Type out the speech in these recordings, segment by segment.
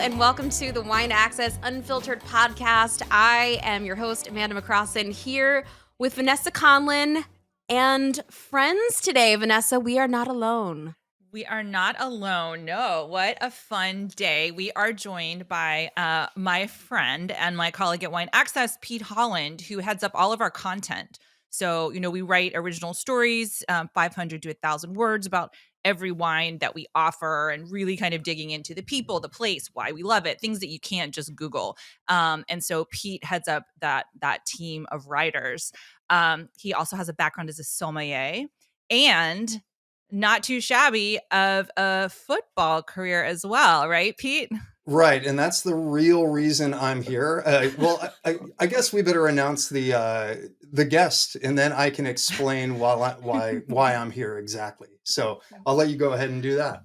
and welcome to the Wine Access Unfiltered podcast. I am your host, Amanda McCrossin, here with Vanessa Conlin and friends today. Vanessa, we are not alone. We are not alone. No, what a fun day. We are joined by my friend and my colleague at Wine Access, Pete Holland, who heads up all of our content. So, we write original stories, 500 to 1,000 words about every wine that we offer and really kind of digging into the people, the place, why we love it, things that you can't just Google. And so Pete heads up that team of writers. He also has a background as a sommelier and not too shabby of a football career as well, right, Pete? Right, and that's the real reason I'm here. I guess we better announce the guest, and then I can explain why I'm here exactly. So I'll let you go ahead and do that.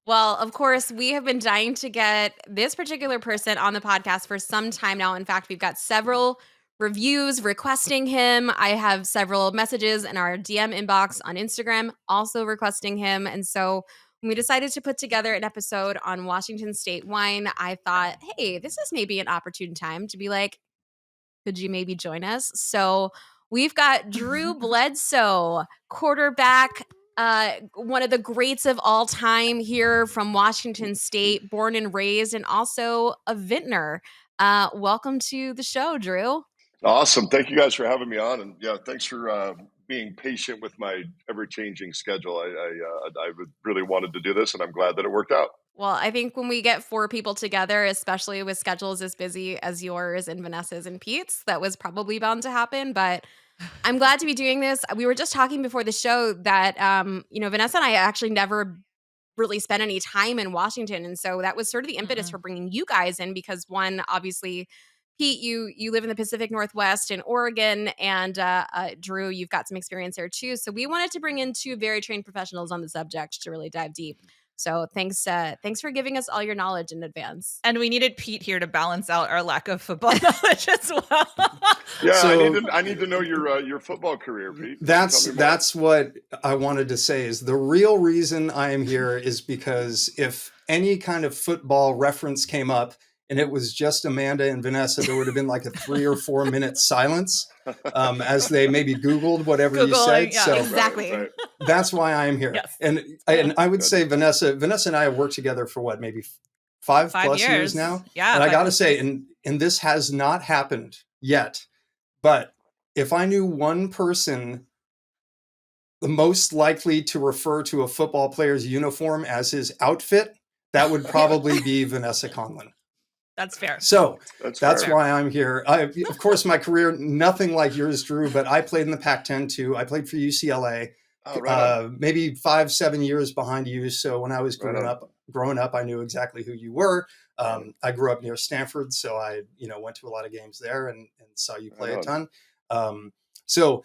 Well, of course, we have been dying to get this particular person on the podcast for some time now. In fact, we've got several reviews requesting him. I have several messages in our DM inbox on Instagram also requesting him. And so when we decided to put together an episode on Washington State wine, I thought, hey, this is maybe an opportune time to be like, could you maybe join us? So we've got Drew Bledsoe, quarterback, one of the greats of all time here from Washington State, born and raised, and also a vintner. Welcome to the show, Drew. Awesome. Thank you guys for having me on. And yeah, thanks for being patient with my ever-changing schedule. I really wanted to do this, and I'm glad that it worked out. Well, I think when we get four people together, especially with schedules as busy as yours and Vanessa's and Pete's, that was probably bound to happen. But I'm glad to be doing this. We were just talking before the show that, Vanessa and I actually never really spent any time in Washington. And so that was sort of the impetus for bringing you guys in because one, obviously, Pete, you live in the Pacific Northwest in Oregon, and Drew, you've got some experience there too. So we wanted to bring in two very trained professionals on the subject to really dive deep. So thanks for giving us all your knowledge in advance. And we needed Pete here to balance out our lack of football knowledge as well. Yeah, So- I need to know your football career, Pete. That's what I wanted to say is the real reason I am here is because if any kind of football reference came up and it was just Amanda and Vanessa, there would have been like a 3 or 4 minute silence as they maybe Googled whatever you said. Yeah, so exactly. Right. that's why I'm here. Yes. And I would say Vanessa and I have worked together for what, maybe 5 plus years now. Yeah. And I got to say, and this has not happened yet, but if I knew one person the most likely to refer to a football player's uniform as his outfit, that would probably be Vanessa Conlin. That's fair. So that's fair. why I'm here. Of course, my career, nothing like yours, Drew, but I played in the Pac-10 too. I played for UCLA, Oh, right on. maybe 5-7 years behind you. So when I was Right growing up, I knew exactly who you were. I grew up near Stanford, so I, went to a lot of games there and saw you play Right a ton. So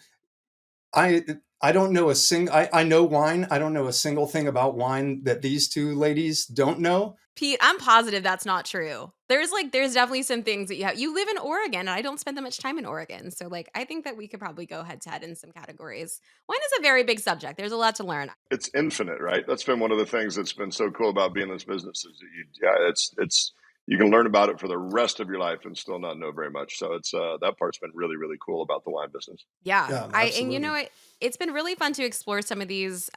I don't know I know wine. I don't know a single thing about wine that these two ladies don't know. Pete, I'm positive that's not true. There's definitely some things that you live in Oregon, and I don't spend that much time in Oregon. So I think that we could probably go head to head in some categories. Wine is a very big subject. There's a lot to learn. It's infinite, right? That's been one of the things that's been so cool about being in this business is that it's you can learn about it for the rest of your life and still not know very much. So it's that part's been really, really cool about the wine business. Yeah. Absolutely. It's been really fun to explore some of these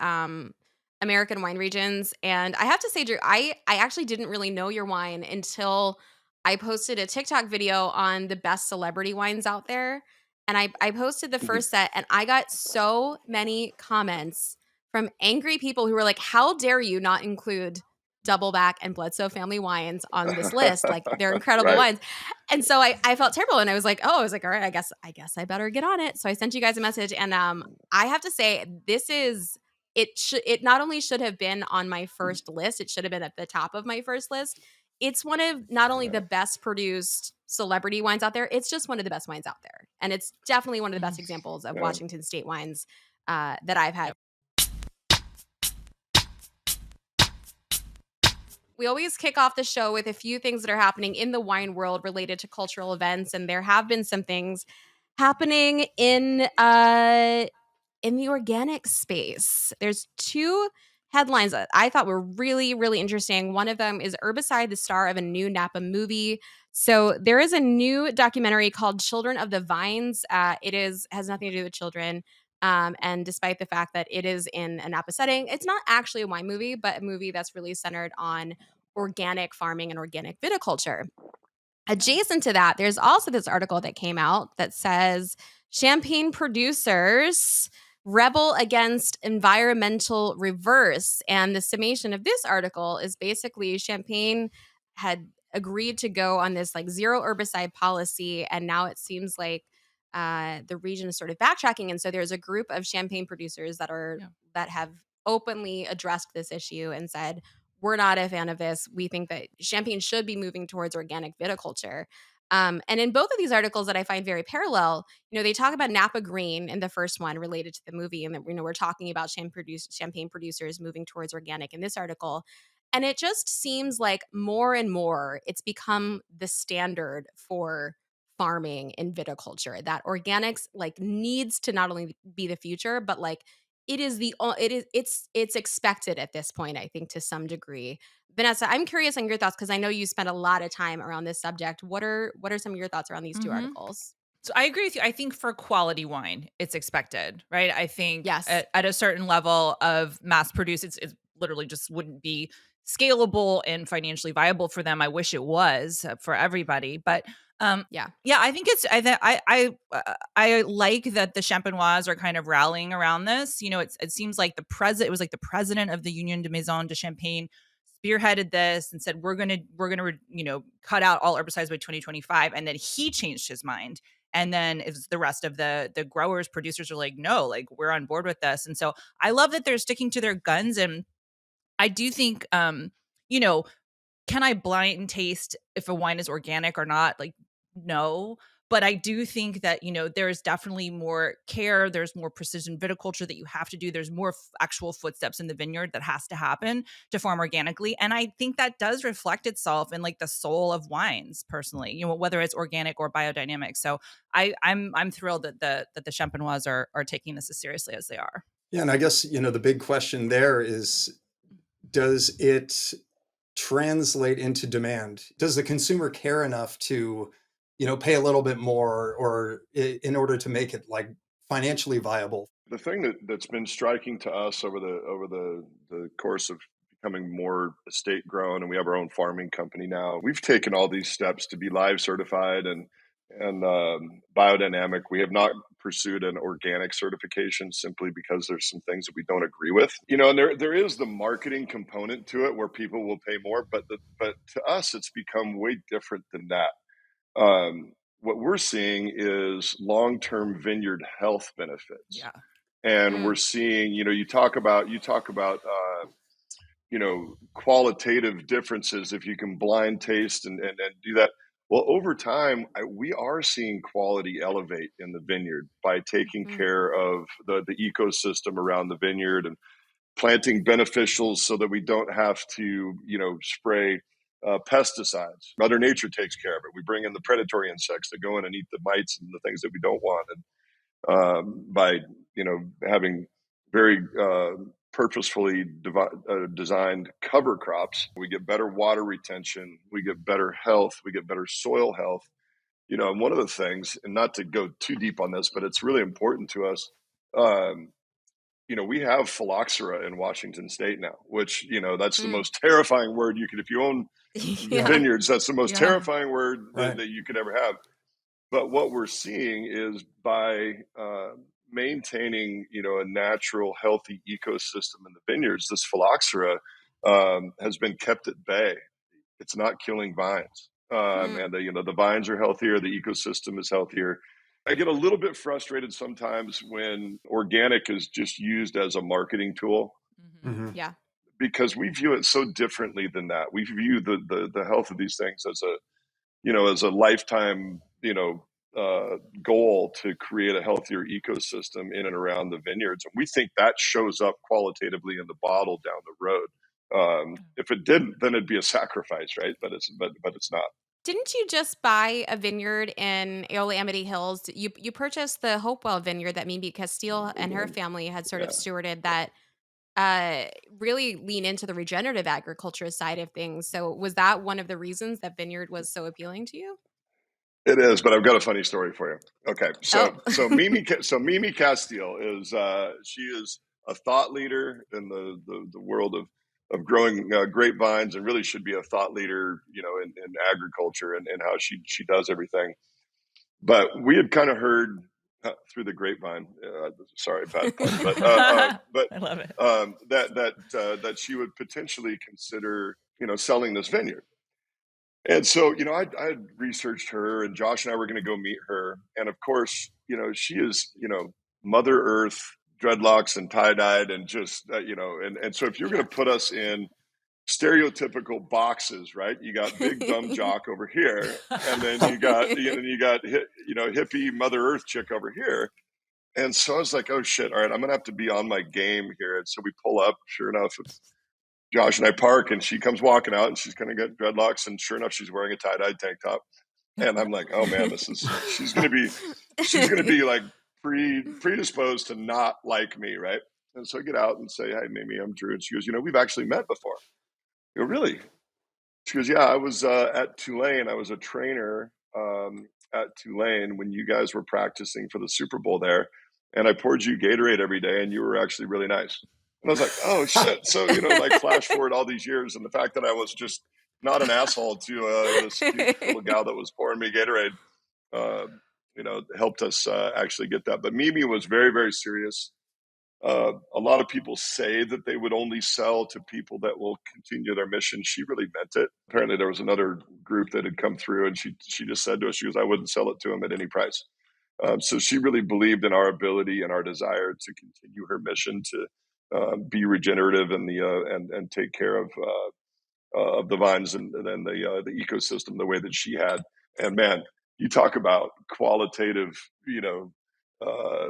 American wine regions. And I have to say, Drew, I actually didn't really know your wine until I posted a TikTok video on the best celebrity wines out there. And I posted the first set, and I got so many comments from angry people who were like, how dare you not include Doubleback and Bledsoe family wines on this list? Like, they're incredible Right. wines. And so I felt terrible, and I was like, all right, I guess I better get on it. So I sent you guys a message, and I have to say, it not only should have been on my first list, it should have been at the top of my first list. It's one of not only the best produced celebrity wines out there, it's just one of the best wines out there. And it's definitely one of the best examples of Yeah. Washington State wines that I've had. We always kick off the show with a few things that are happening in the wine world related to cultural events. And there have been some things happening in the organic space. There's two headlines that I thought were really, really interesting. One of them is Herbicide, the star of a new Napa movie. So there is a new documentary called Children of the Vines. Has nothing to do with children. And despite the fact that it is in a Napa setting, it's not actually a wine movie, but a movie that's really centered on organic farming and organic viticulture. Adjacent to that, there's also this article that came out that says champagne producers rebel against environmental reverse. And the summation of this article is basically Champagne had agreed to go on this like zero herbicide policy. And now it seems like the region is sort of backtracking. And so there's a group of champagne producers Yeah. that have openly addressed this issue and said, we're not a fan of this. We think that Champagne should be moving towards organic viticulture. And in both of these articles that I find very parallel, they talk about Napa Green in the first one related to the movie, and that we're talking about champagne producers moving towards organic in this article. And it just seems like more and more it's become the standard for farming in viticulture, that organics like needs to not only be the future, but like it is it's expected at this point, I think, to some degree. Vanessa, I'm curious on your thoughts because I know you spent a lot of time around this subject. What are some of your thoughts around these two Mhm. articles? So I agree with you. I think for quality wine, it's expected, right? I think Yes. at a certain level of mass produce, it's literally just wouldn't be scalable and financially viable for them. I wish it was for everybody, but Yeah. yeah, I think I like that the Champenois are kind of rallying around this. It seems like it was like the president of the Union de Maison de Champagne spearheaded this and said we're gonna cut out all herbicides by 2025, and then he changed his mind, and then it's the rest of the growers, producers are like, no, like we're on board with this. And so I love that they're sticking to their guns. And I do think, you know, can I blind taste if a wine is organic or not? Like, no. But I do think that, there's definitely more care. There's more precision viticulture that you have to do. There's more actual footsteps in the vineyard that has to happen to farm organically. And I think that does reflect itself in like the soul of wines personally, whether it's organic or biodynamic. So I'm thrilled that the Champenois are taking this as seriously as they are. Yeah, and I guess, the big question there is, does it translate into demand? Does the consumer care enough to, pay a little bit more or in order to make it like financially viable? The thing that's been striking to us over the course of becoming more estate grown, and we have our own farming company now. We've taken all these steps to be live certified and biodynamic. We have not pursued an organic certification simply because there's some things that we don't agree with. And there is the marketing component to it where people will pay more, but to us it's become way different than that. What we're seeing is long-term vineyard health benefits, Yeah. and we're Mm, seeing, qualitative differences if you can blind taste and do that. Well, over time, we are seeing quality elevate in the vineyard by taking mhm, care of the ecosystem around the vineyard and planting beneficials so that we don't have to, spray pesticides. Mother Nature takes care of it. We bring in the predatory insects that go in and eat the mites and the things that we don't want. And by having very purposefully designed cover crops, we get better water retention, we get better health, we get better soil health. And one of the things, and not to go too deep on this, but it's really important to us. Um, we have phylloxera in Washington State now, which, that's the mm. most terrifying word you could, if you own Yeah. vineyards, that's the most Yeah. terrifying word Right. that you could ever have. But what we're seeing is by maintaining, a natural, healthy ecosystem in the vineyards, this phylloxera has been kept at bay. It's not killing vines, Mm, and the vines are healthier, the ecosystem is healthier. I get a little bit frustrated sometimes when organic is just used as a marketing tool Mhm. Hmm. yeah. because we view it so differently than that. We view the health of these things as a lifetime, goal to create a healthier ecosystem in and around the vineyards. And we think that shows up qualitatively in the bottle down the road. If it didn't, then it'd be a sacrifice, right? But it's not. Didn't you just buy a vineyard in Eola Amity Hills? You purchased the Hopewell vineyard that Mimi Castile and her family had sort of Yeah. stewarded that. really lean into the regenerative agriculture side of things. So was that one of the reasons that vineyard was so appealing to you? It is, but I've got a funny story for you. Okay, Oh. so Mimi Castile is she is a thought leader in the world of growing grapevines, and really should be a thought leader, in agriculture and how she does everything. But we had kind of heard through the grapevine. Sorry, bad pun, but I love it. that she would potentially consider selling this vineyard. And so, I had researched her, and Josh and I were going to go meet her. And of course, she is, Mother Earth, dreadlocks and tie dyed, and just, and so if you're going to put us in stereotypical boxes, right? You got big dumb jock over here, and then you got hippie Mother Earth chick over here. And so I was like, oh shit, all right, I'm going to have to be on my game here. And so we pull up, sure enough, it's Josh and I park, and she comes walking out, and she's kind of got dreadlocks, and sure enough, she's wearing a tie-dye tank top. And I'm like, oh man, she's gonna be like predisposed to not like me, right? And so I get out and say, hey, Mimi, I'm Drew. And she goes, we've actually met before. I go, really? She goes, yeah, I was at Tulane. I was a trainer at Tulane when you guys were practicing for the Super Bowl there, and I poured you Gatorade every day, and you were actually really nice. And I was like, oh shit. So, like flash forward all these years, and the fact that I was just not an asshole to this cute little gal that was pouring me Gatorade, helped us actually get that. But Mimi was very, very serious. A lot of people say that they would only sell to people that will continue their mission. She really meant it. Apparently there was another group that had come through, and she just said to us, she goes, I wouldn't sell it to them at any price. So she really believed in our ability and our desire to continue her mission to be regenerative and take care of the vines and then the ecosystem the way that she had. And man, you talk about qualitative, uh,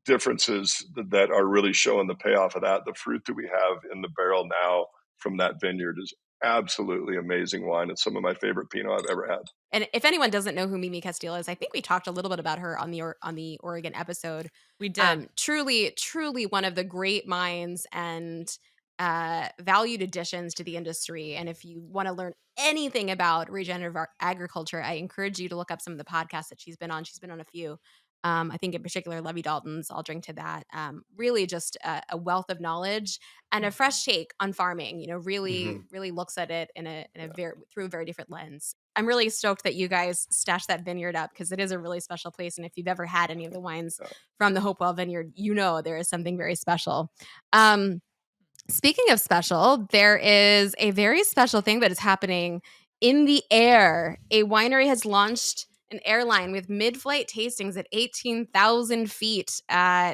differences that are really showing the payoff of that. The fruit that we have in the barrel now from that vineyard is absolutely amazing wine. It's some of my favorite Pinot I've ever had. And if anyone doesn't know who Mimi Castile is, I think we talked a little bit about her on the Oregon episode. We did. Truly one of the great minds and valued additions to the industry. And if you want to learn anything about regenerative agriculture, I encourage you to look up some of the podcasts that she's been on. She's been on a few. I think in particular, Levy Dalton's, I'll drink to that. Really just a wealth of knowledge and a fresh take on farming, really looks at it in a through a very different lens. I'm really stoked that you guys stashed that vineyard up because it is a really special place. And if you've ever had any of the wines from the Hopewell Vineyard, there is something very special. Speaking of special, there is a very special thing that is happening in the air. A winery has launched an airline with mid-flight tastings at 18,000 feet.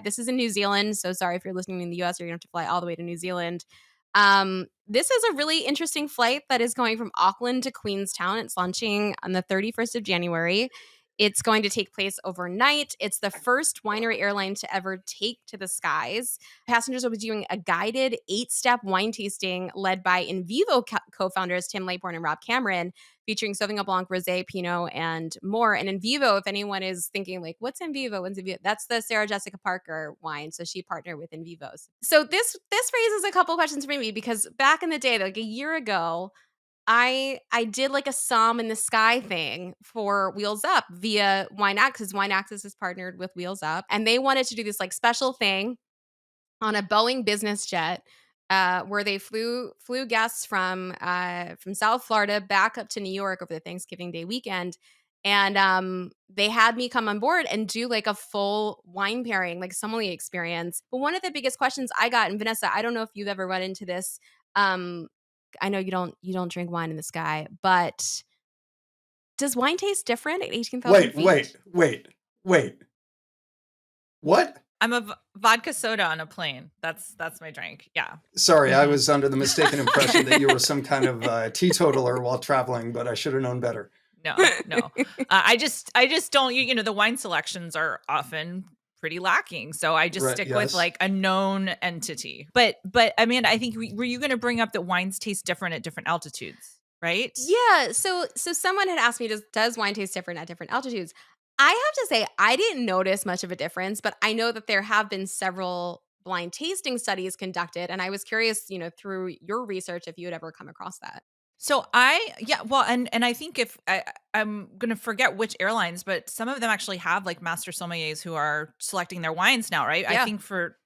This is in New Zealand. So sorry if you're listening in the US, you're going to have to fly all the way to New Zealand. This is a really interesting flight that is going from Auckland to Queenstown. It's launching on the 31st of January. It's going to take place overnight. It's the first winery airline to ever take to the skies. Passengers will be doing a guided 8-step wine tasting led by InVivo co-founders Tim Laybourne and Rob Cameron, featuring Sauvignon Blanc, Rosé, Pinot, and more. And InVivo, if anyone is thinking like, what's InVivo? What's InVivo? That's the Sarah Jessica Parker wine. So she partnered with InVivos. So this raises a couple questions for me because back in the day, like a year ago, I did like a Psalm in the Sky thing for Wheels Up via Wine Access. Wine Access is partnered with Wheels Up, and they wanted to do this like special thing on a Boeing business jet where they flew guests from South Florida back up to New York over the Thanksgiving Day weekend. And they had me come on board and do like a full wine pairing, like sommelier experience. But one of the biggest questions I got, and Vanessa, I don't know if you've ever run into this. I know you don't drink wine in the sky, but does wine taste different at 18,000 feet? Wait. What? I'm a vodka soda on a plane. That's my drink. Yeah. Sorry, I was under the mistaken impression that you were some kind of teetotaler while traveling, but I should have known better. No. I just don't. The wine selections are often pretty lacking, so I just stick with like a known entity. But I mean, I think were you going to bring up that wines taste different at different altitudes, right? Yeah. So someone had asked me, does wine taste different at different altitudes? I have to say, I didn't notice much of a difference, but I know that there have been several blind tasting studies conducted. And I was curious, through your research, if you had ever come across that. So and I think I'm gonna forget which airlines, but some of them actually have like master sommeliers who are selecting their wines now, right? I Yeah. think for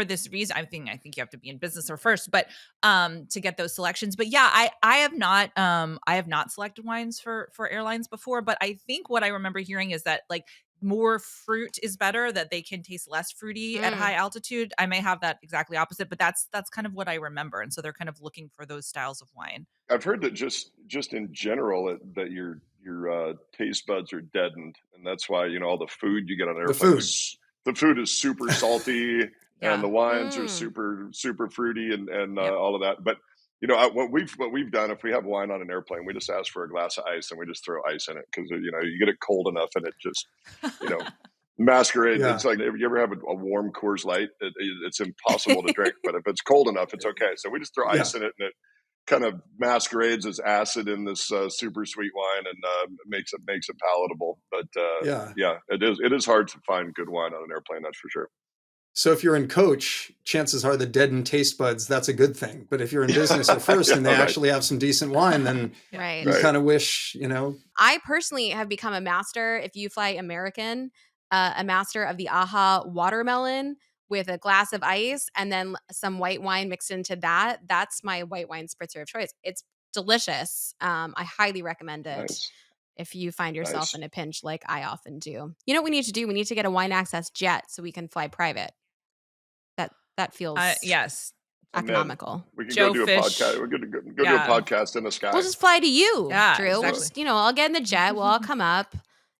this reason, I think you have to be in business or first, but to get those selections. But yeah, I have not selected wines for airlines before, but I think what I remember hearing is that like more fruit is better, that they can taste less fruity at high altitude. I may have that exactly opposite, but that's kind of what I remember. And so they're kind of looking for those styles of wine. I've heard that just in general that your taste buds are deadened, and that's why all the food you get on an airplane the food is super salty, and the wines are super fruity and all of that. But what we've done, if we have wine on an airplane, we just ask for a glass of ice and we just throw ice in it, because you get it cold enough and it just masquerades. Yeah. It's like, if you ever have a warm Coors Light, it's impossible to drink, but if it's cold enough, it's okay. So we just throw ice in it, and it kind of masquerades as acid in this super sweet wine, and makes it palatable. But it is hard to find good wine on an airplane, that's for sure. So if you're in coach, chances are the deadened taste buds, that's a good thing. But if you're in business or first and they actually have some decent wine, then you kind of wish, I personally have become a master, if you fly American, a master of the AHA watermelon with a glass of ice and then some white wine mixed into that. That's my white wine spritzer of choice. It's delicious. I highly recommend it. Nice. If you find yourself in a pinch like I often do. You know what we need to do? We need to get a wine access jet so we can fly private. That feels economical. We can go do a podcast. We're going to go do a podcast in the sky. We'll just fly to you, Drew. Exactly. We'll just, I'll get in the jet. We'll all come up.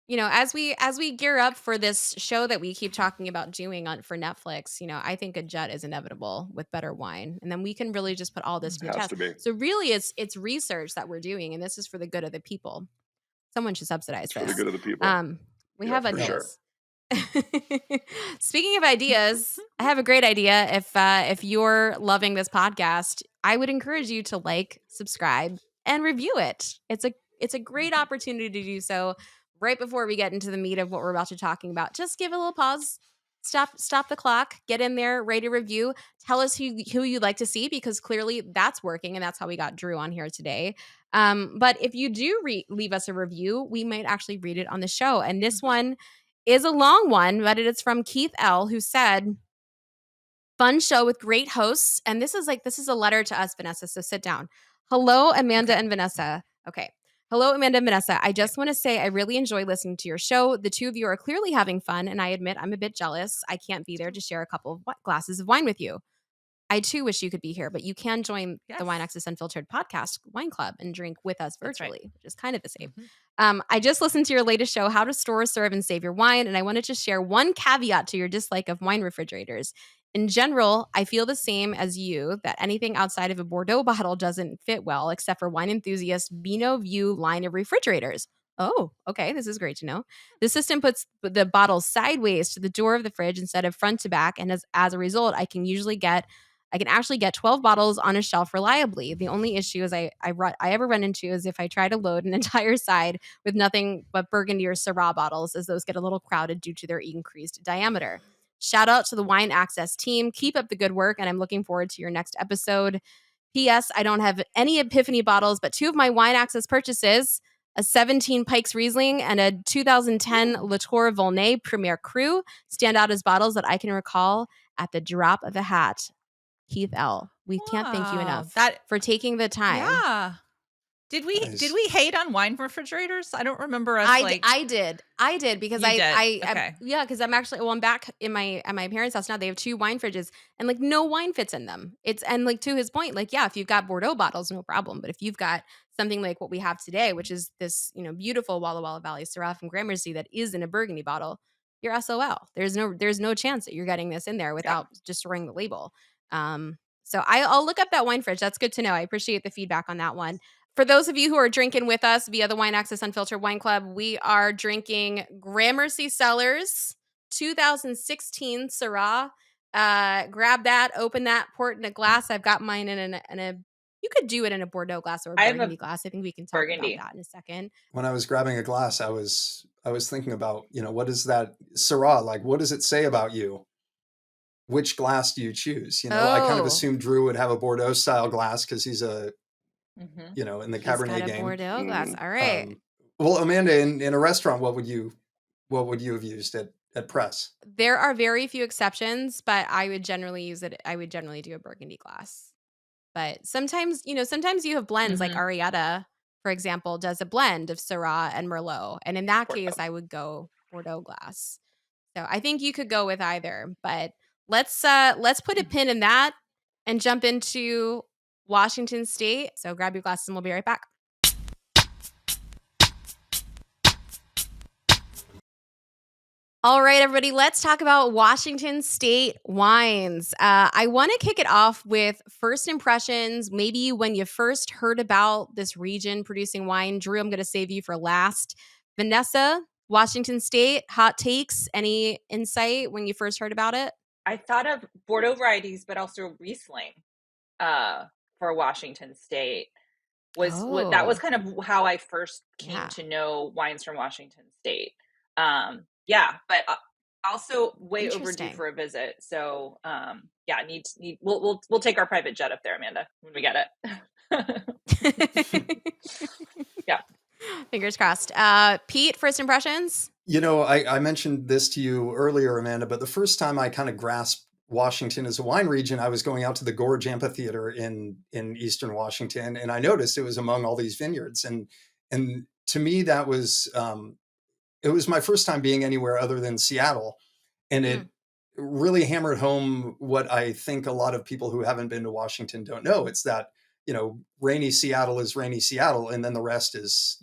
As we gear up for this show that we keep talking about doing for Netflix, I think a jet is inevitable with better wine, and then we can really just put all this to the test. So really, it's research that we're doing, and this is for the good of the people. Someone should subsidize this. For the good of the people. We have ideas. Sure. Speaking of ideas, I have a great idea. If you're loving this podcast, I would encourage you to like, subscribe, and review it. It's a great opportunity to do so right before we get into the meat of what we're about to talking about. Just give a little pause. Stop the clock. Get in there, rate a review. Tell us who you'd like to see, because clearly that's working, and that's how we got Drew on here today. But if you do leave us a review, we might actually read it on the show. And this one is a long one, but it is from Keith L., who said, "Fun show with great hosts." And this is a letter to us, Vanessa. So sit down. Hello, Amanda and Vanessa. Okay. Hello, Amanda and Vanessa. I just want to say I really enjoy listening to your show. The two of you are clearly having fun, and I admit I'm a bit jealous. I can't be there to share a couple of glasses of wine with you. I too wish you could be here, but you can join the Wine Access Unfiltered podcast wine club and drink with us virtually, which is kind of the same. I just listened to your latest show, How to Store, Serve, and Save Your Wine, and I wanted to share one caveat to your dislike of wine refrigerators. In general, I feel the same as you, that anything outside of a Bordeaux bottle doesn't fit well, except for Wine Enthusiast's Vino View line of refrigerators. Oh, okay. This is great to know. The system puts the bottle sideways to the door of the fridge instead of front to back, and as a result, I can actually get 12 bottles on a shelf reliably. The only issue I ever run into is if I try to load an entire side with nothing but Burgundy or Syrah bottles, as those get a little crowded due to their increased diameter. Shout out to the Wine Access team. Keep up the good work, and I'm looking forward to your next episode. P.S. I don't have any Epiphany bottles, but two of my Wine Access purchases, a 17 Pikes Riesling and a 2010 Latour Volnay Premier Cru, stand out as bottles that I can recall at the drop of a hat. Keith L. We can't thank you enough for taking the time. Yeah. Did we hate on wine refrigerators? I don't remember us. I did because because I'm back at my parents' house now. They have two wine fridges and no wine fits in them. To his point, if you've got Bordeaux bottles, no problem. But if you've got something like what we have today, which is this beautiful Walla Walla Valley Syrah from Gramercy that is in a Burgundy bottle, you're SOL. There's no chance that you're getting this in there without destroying the label. So I'll look up that wine fridge. That's good to know. I appreciate the feedback on that one. For those of you who are drinking with us via the Wine Access Unfiltered Wine Club, we are drinking Gramercy Cellars 2016 Syrah. Grab that, open that, pour it in a glass. I've got mine in a you could do it in a Bordeaux glass or a Burgundy glass. I think we can talk about that in a second. When I was grabbing a glass, I was thinking about, what is that Syrah like? What does it say about you? which glass do you choose? You know, I kind of Oh, assumed Drew would have a Bordeaux style glass because he's Mhm. in the he's got Cabernet a game. Bordeaux glass. Mm. All right. Well, Amanda, in a restaurant, what would you have used at Press? There are very few exceptions, but I would generally use it. I would generally do a burgundy glass. But sometimes, sometimes you have blends like Mhm. Arietta, for example, does a blend of Syrah and Merlot. And in that Bordeaux. case, I would go Bordeaux glass. So I think you could go with either, but let's put a pin in that and jump into Washington State. So grab your glasses and we'll be right back. All right, everybody, let's talk about Washington State wines. I want to kick it off with first impressions, maybe when you first heard about this region producing wine. Drew, I'm going to save you for last. Vanessa, Washington State, hot takes, any insight when you first heard about it? I thought of Bordeaux varieties, but also Riesling for Washington State. That was Oh, kind of how I first came yeah. to know wines from Washington State. Yeah, but also way overdue Interesting. for a visit. So yeah, we'll take our private jet up there, Amanda, when we get it. Yeah. Fingers crossed. Pete, first impressions? You know, I mentioned this to you earlier, Amanda, but the first time I kind of grasped Washington as a wine region, I was going out to the Gorge Amphitheater in Eastern Washington, and I noticed it was among all these vineyards, and to me that was it was my first time being anywhere other than Seattle, and it Mm, really hammered home what I think a lot of people who haven't been to Washington don't know. It's that, rainy Seattle is rainy Seattle, and then the rest is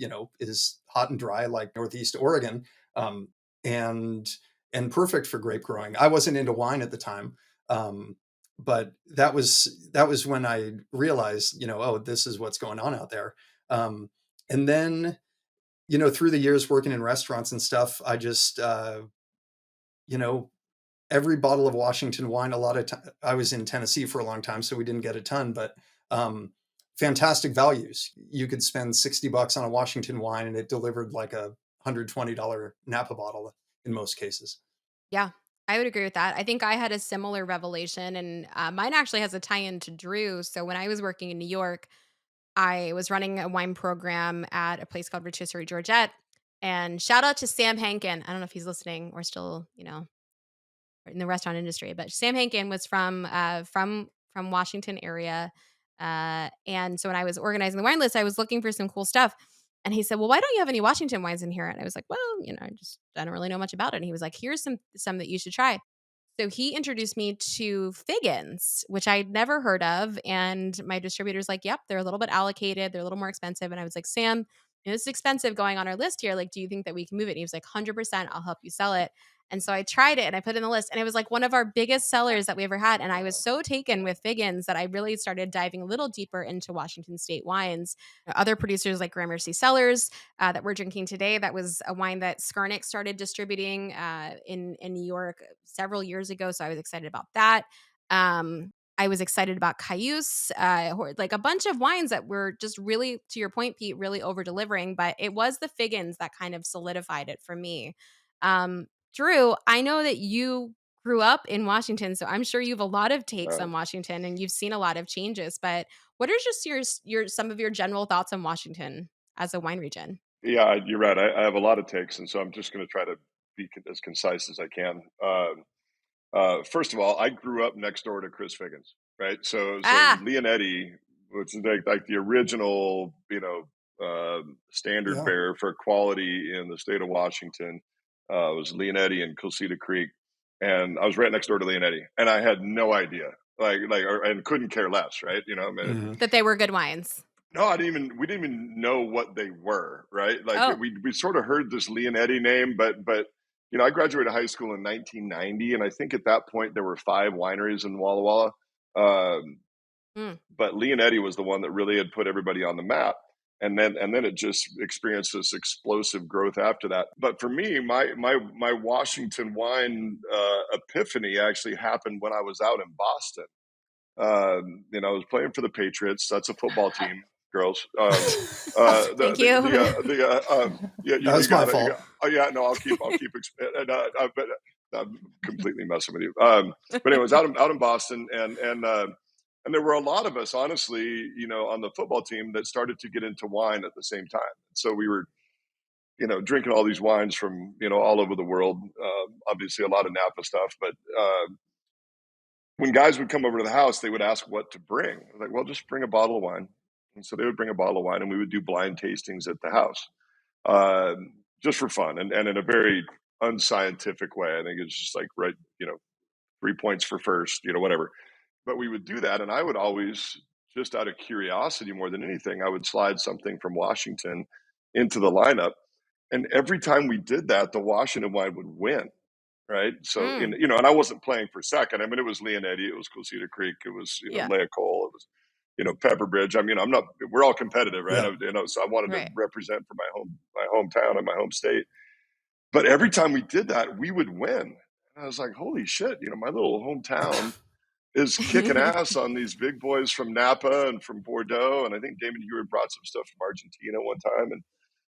hot and dry like Northeast Oregon, um, and perfect for grape growing. I wasn't into wine at the time, but that was when I realized, oh, this is what's going on out there. And then, through the years working in restaurants and stuff, I just, you know, every bottle of Washington wine, a lot of time, I was in Tennessee for a long time, so we didn't get a ton, but um, fantastic values. You could spend $60 on a Washington wine and it delivered like a $120 Napa bottle in most cases. yeah, I would agree with that. I think I had a similar revelation, and mine actually has a tie-in to Drew. So when I was working in New York, I was running a wine program at a place called Rotisserie Georgette. And shout out to Sam Hankin. I don't know if he's listening or still, in the restaurant industry, but Sam Hankin was from Washington area. And so when I was organizing the wine list, I was looking for some cool stuff. And he said, "Well, why don't you have any Washington wines in here?" And I was like, "Well, I don't really know much about it." And he was like, "Here's some that you should try." So he introduced me to Figgins, which I'd never heard of. And my distributor's like, "Yep, they're a little bit allocated. They're a little more expensive." And I was like, "Sam, this is expensive going on our list here. Like, do you think that we can move it?" And he was like, "100%, I'll help you sell it." And so I tried it and I put it in the list, and it was like one of our biggest sellers that we ever had. And I was so taken with Figgins that I really started diving a little deeper into Washington State wines. Other producers like Gramercy Cellars that we're drinking today, that was a wine that Skarnik started distributing in New York several years ago. So I was excited about that. I was excited about Cayuse, like a bunch of wines that were just really, to your point, Pete, really over delivering. But it was the Figgins that kind of solidified it for me. Um, Drew, I know that you grew up in Washington, so I'm sure you have a lot of takes on Washington and you've seen a lot of changes. But what are just your some of your general thoughts on Washington as a wine region? Yeah, you're right. I have a lot of takes, and so I'm just going to try to be as concise as I can. First of all, I grew up next door to Chris Figgins, right? So Ah, Leonetti, which is like the original, standard Yeah. bearer for quality in the state of Washington, was Leonetti and Cosita Creek, and I was right next door to Leonetti, and I had no idea, and couldn't care less, right? I mean, Mhm. that they were good wines. no, we didn't even know what they were, right? Like Oh, we sort of heard this Leonetti name, but I graduated high school in 1990, and I think at that point there were 5 wineries in Walla Walla. Um, mm, but Leonetti was the one that really had put everybody on the map. And then it just experienced this explosive growth after that. But for me, my Washington wine epiphany actually happened when I was out in Boston. I was playing for the Patriots. That's a football team, girls. thank you. Yeah, That you was my got it. You fault. got. Oh yeah, no, I'll keep. But I'm completely messing with you. But anyways, out in Boston, and there were a lot of us, honestly, on the football team that started to get into wine at the same time. So we were, drinking all these wines from, all over the world. Obviously, a lot of Napa stuff. But when guys would come over to the house, they would ask what to bring. I was like, well, just bring a bottle of wine. And so they would bring a bottle of wine, and we would do blind tastings at the house, just for fun and in a very unscientific way. I think it's just like, right, 3 points for first, whatever. But we would do that, and I would always, just out of curiosity more than anything, I would slide something from Washington into the lineup. And every time we did that, the Washington wine would win, right? So, Mm. and I wasn't playing for second. I mean, it was Leonetti, it was Cosita Creek, it was, Yeah. Leah Cole, it was, Pepper Bridge. I mean, we're all competitive, right? Yeah. So I wanted to Right. represent for my hometown and my home state. But every time we did that, we would win. And I was like, holy shit, my little hometown is kicking ass on these big boys from Napa and from Bordeaux. And I think Damon Ewart brought some stuff from Argentina one time.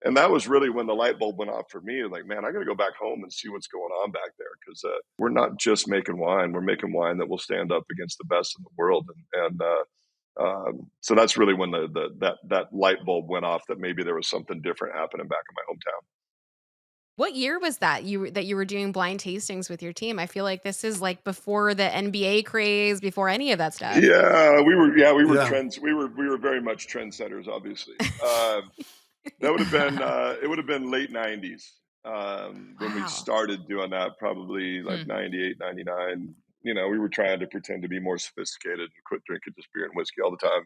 And that was really when the light bulb went off for me. Like, man, I got to go back home and see what's going on back there. Because we're not just making wine. We're making wine that will stand up against the best in the world. So that's really when that light bulb went off, that maybe there was something different happening back in my hometown. What year was that you were doing blind tastings with your team? I feel like this is like before the NBA craze, before any of that stuff. Yeah, we were Yeah. we were very much trendsetters, obviously. That would have been it would have been late 90s when we Wow. started doing that, probably like 98, 99. We were trying to pretend to be more sophisticated and quit drinking just beer and whiskey all the time.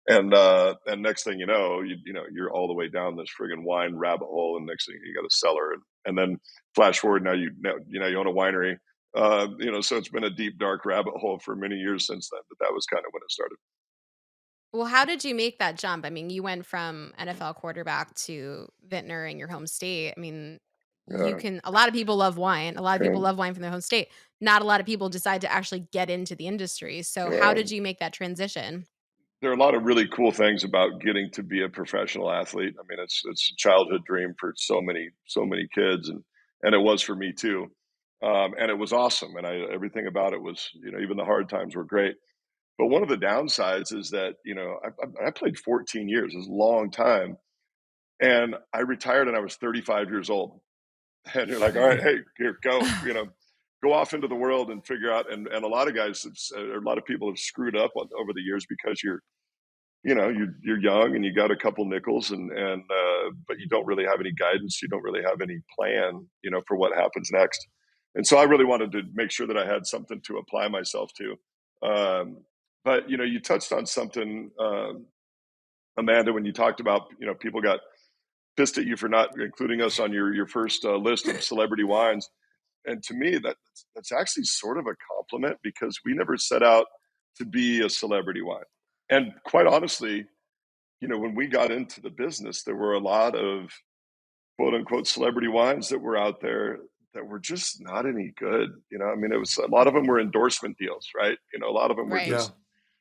And next thing you know, you're all the way down this friggin' wine rabbit hole, and next thing you got a cellar, and then flash forward, now you own a winery. So it's been a deep dark rabbit hole for many years since then, but that was kind of when it started. Well, how did you make that jump? I mean, you went from NFL quarterback to vintner in your home state. I mean, Yeah. a lot of people love wine. A lot of people Yeah. love wine from their home state. Not a lot of people decide to actually get into the industry. So, how Yeah. did you make that transition? There are a lot of really cool things about getting to be a professional athlete. I mean, it's a childhood dream for so many kids, and it was for me too. And it was awesome, and everything about it was, even the hard times were great. But one of the downsides is that, I played 14 years, it's a long time, and I retired and I was 35 years old. And you're like, all right, hey, here, go, go off into the world and figure out. And a lot of guys, a lot of people have screwed up over the years because you're young and you got a couple nickels, but you don't really have any guidance. You don't really have any plan, for what happens next. And so I really wanted to make sure that I had something to apply myself to. But you touched on something, Amanda, when you talked about, people got pissed at you for not including us on your first list of celebrity wines. And to me, that's actually sort of a compliment, because we never set out to be a celebrity wine. And quite honestly, when we got into the business, there were a lot of quote unquote celebrity wines that were out there that were just not any good. I mean, it was, a lot of them were endorsement deals, right? A lot of them were Right. Yeah. just,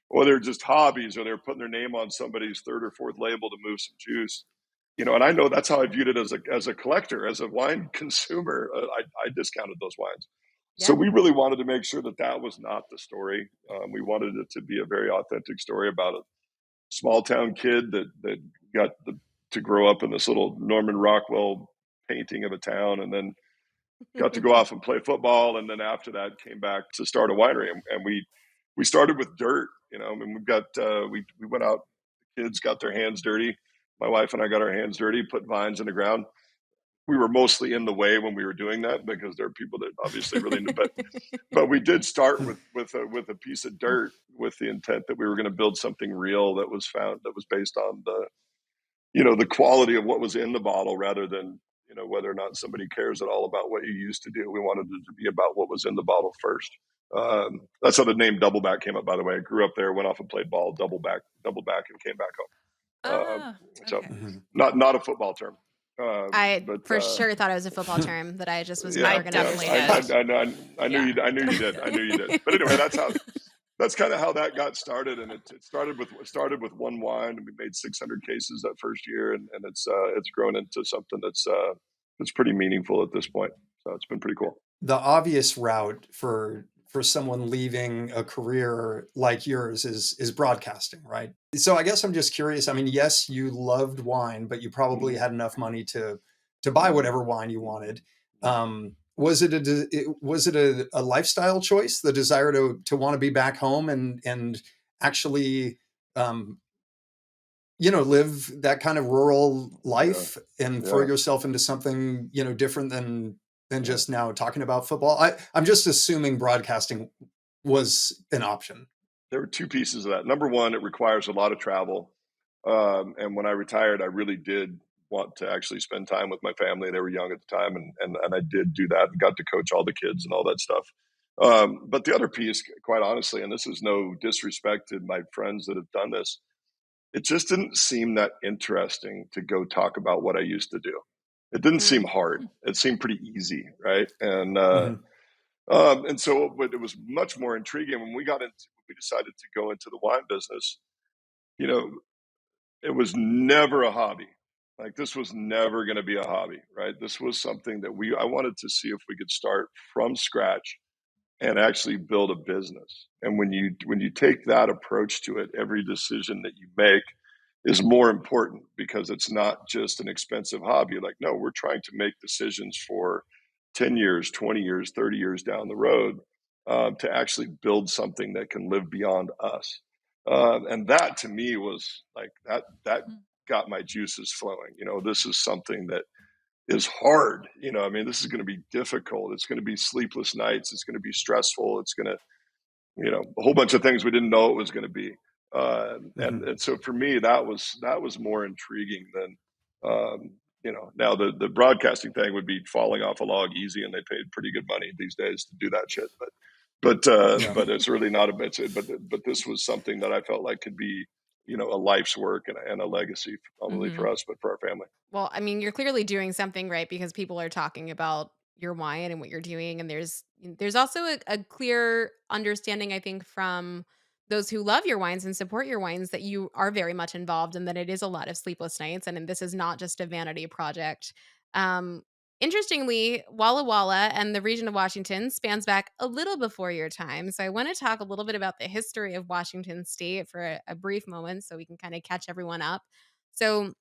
or they're just hobbies, or they're putting their name on somebody's third or fourth label to move some juice. And I know that's how I viewed it as a collector, as a wine consumer. I discounted those wines. So Yeah. we really wanted to make sure that was not the story. We wanted it to be a very authentic story about a small town kid that got to grow up in this little Norman Rockwell painting of a town, and then got to go off and play football, and then after that came back to start a winery. And we started with dirt. I mean, we've got we went out, the kids got their hands dirty, my wife and I got our hands dirty, put vines in the ground. We were mostly in the way when we were doing that, because there are people that obviously really knew, but we did start with a piece of dirt, with the intent that we were going to build something real that was based on the quality of what was in the bottle, rather than whether or not somebody cares at all about what you used to do. We wanted it to be about what was in the bottle first. That's how the name Doubleback came up, by the way. I grew up there, went off and played ball, double back, and came back home. Oh, So okay. not a football term. I But for sure thought it was a football term that I just was yeah, never I going to definitely understand. I knew Yeah. I knew you did. I knew you did. But anyway, that's kind of how that got started. And it started with one wine, and we made 600 cases that first year, and it's grown into something that's pretty meaningful at this point. So it's been pretty cool. the obvious route for someone leaving a career like yours is broadcasting, right? So I guess I'm just curious. I mean, yes, you loved wine, but you probably had enough money to buy whatever wine you wanted. Was it a lifestyle choice, the desire to want to be back home and actually um, live that kind of rural Yeah, life and throw yeah, yourself into something, different than yeah. just now talking about football? I'm just assuming broadcasting was an option. There were two pieces of that. Number one, it requires a lot of travel. And when I retired, I really did want to actually spend time with my family. They were young at the time, and I did do that and got to coach all the kids and all that stuff. But the other piece, quite honestly, and this is no disrespect to my friends that have done this, it just didn't seem that interesting to go talk about what I used to do. It didn't seem Mm. hard. It seemed pretty easy, right? Mhm. And so it was much more intriguing when we decided to go into the wine business. You know, it was never a hobby. Like this was never going to be a hobby, right? This was something that I wanted to see if we could start from scratch and actually build a business. And when you take that approach to it, every decision that you make is more important because it's not just an expensive hobby. Like, no, we're trying to make decisions for 10 years, 20 years, 30 years down the road, to actually build something that can live beyond us. And that to me was like that got my juices flowing. This is something that is hard. I mean, this is going to be difficult. It's going to be sleepless nights. It's going to be stressful. It's going to, a whole bunch of things we didn't know it was going to be. And Mhm. and so for me, that was more intriguing than, now the broadcasting thing would be falling off a log easy, and they paid pretty good money these days to do that shit. Yeah. But it's really not a bit. But this was something that I felt like could be, a life's work and a legacy, not only Mhm. for us but for our family. Well, I mean, you're clearly doing something right because people are talking about your wine and what you're doing, and there's also a clear understanding, I think, from those who love your wines and support your wines that you are very much involved and that it is a lot of sleepless nights, and this is not just a vanity project. Um, Interestingly, Walla Walla and the region of Washington spans back a little before your time. So I want to talk a little bit about the history of Washington State for a brief moment so we can kind of catch everyone up. So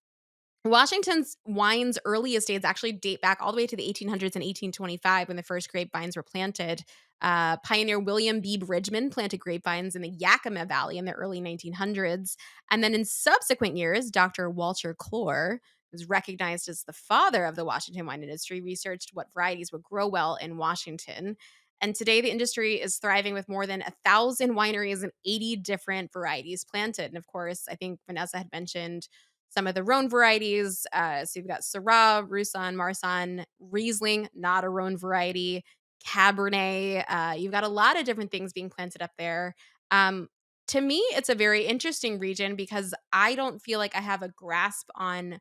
Washington's wine's earliest days actually date back all the way to the 1800s and 1825 when the first grapevines were planted. Pioneer William B. Bridgman planted grapevines in the Yakima Valley in the early 1900s. And then in subsequent years, Dr. Walter Clore, who's recognized as the father of the Washington wine industry, researched what varieties would grow well in Washington. And today, the industry is thriving with more than 1,000 wineries and 80 different varieties planted. And of course, I think Vanessa had mentioned some of the Rhone varieties. So you've got Syrah, Roussanne, Marsanne, Riesling, not a Rhone variety, Cabernet. You've got a lot of different things being planted up there. Um, to me, it's a very interesting region because I don't feel like I have a grasp on,